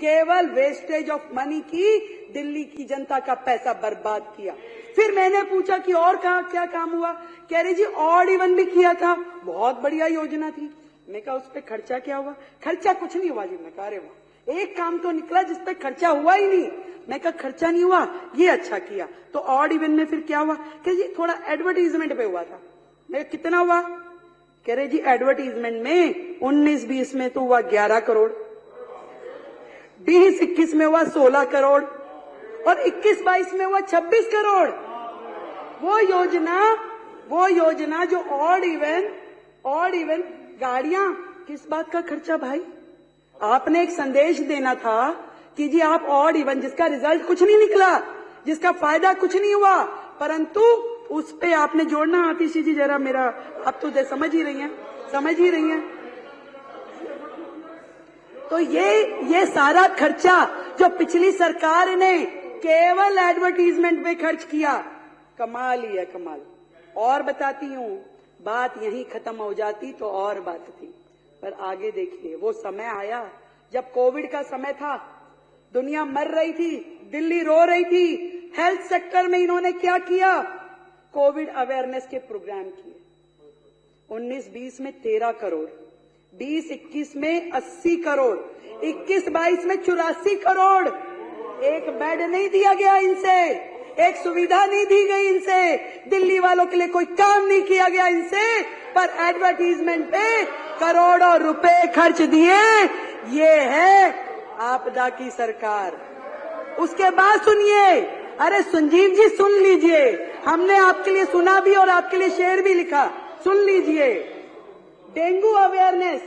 केवल wastage of money की, दिल्ली की जनता का पैसा बर्बाद किया। फिर मैंने पूछा कि और क्या काम हुआ? कह रही जी ऑड इवन भी किया था, बहुत बढ़िया योजना थी। मैं कहा उस पर खर्चा क्या हुआ? खर्चा कुछ नहीं हुआ जी। मैं कहा अरे वाह, एक काम तो निकला जिस पे खर्चा हुआ ही नहीं। मैं कहा खर्चा नहीं हुआ, ये अच्छा किया। तो ऑड इवन में फिर क्या हुआ? कह जी थोड़ा एडवर्टीजमेंट पे हुआ था। मैं कितना हुआ? कह रहे जी एडवर्टीजमेंट में 19-20 में तो हुआ 11 करोड़, 20-21 में हुआ 16 करोड़ और 21-22 में हुआ 26 करोड़। वो योजना जो ऑड इवन गाड़ियां, किस बात का खर्चा भाई? आपने एक संदेश देना था कि जी आप ऑड इवन, जिसका रिजल्ट कुछ नहीं निकला, जिसका फायदा कुछ नहीं हुआ, परंतु उस पे आपने जोड़ना। आतिशी जी जरा मेरा, अब तो समझ ही रही हैं। तो ये सारा खर्चा जो पिछली सरकार ने केवल एडवर्टीजमेंट पे खर्च किया, कमाल ही है, कमाल। और बताती हूँ, बात यहीं खत्म हो जाती तो और बात थी, पर आगे देखिए वो समय आया जब कोविड का समय था, दुनिया मर रही थी, दिल्ली रो रही थी। हेल्थ सेक्टर में इन्होंने क्या किया? कोविड अवेयरनेस के प्रोग्राम किए। 19-20 में 13 करोड़, 20-21 में 80 करोड़, 21-22 में 84 करोड़। एक बेड नहीं दिया गया इनसे, एक सुविधा नहीं दी गई इनसे, दिल्ली वालों के लिए कोई काम नहीं किया गया इनसे, पर एडवर्टीजमेंट पे करोड़ों रुपए खर्च दिए। ये है आपदा की सरकार। उसके बाद सुनिए, अरे संजीव जी सुन लीजिए, हमने आपके लिए सुना भी और आपके लिए शेर भी लिखा, सुन लीजिए। डेंगू अवेयरनेस,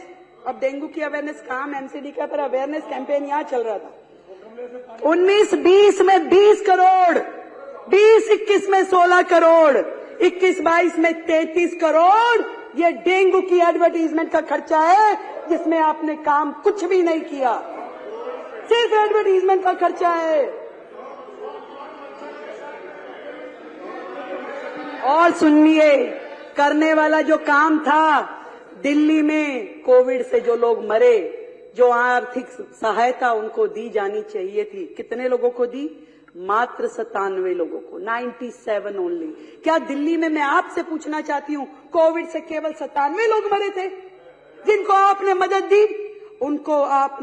अब डेंगू की अवेयरनेस काम एमसीडी का, पर अवेयरनेस कैंपेन यहां चल रहा था। 19-20 में 20 करोड़, 20-21 में 16 करोड़, 21-22 में 33 करोड़। ये डेंगू की एडवर्टीजमेंट का खर्चा है, जिसमें आपने काम कुछ भी नहीं किया, सिर्फ एडवर्टीजमेंट का खर्चा है। और सुनिए, करने वाला जो काम था, दिल्ली में कोविड से जो लोग मरे, जो आर्थिक सहायता उनको दी जानी चाहिए थी, कितने लोगों को दी? मात्र 97 लोगों को, 97 ओनली। क्या दिल्ली में, मैं आपसे पूछना चाहती हूं, कोविड से केवल 97 लोग मरे थे जिनको आपने मदद दी? उनको आपने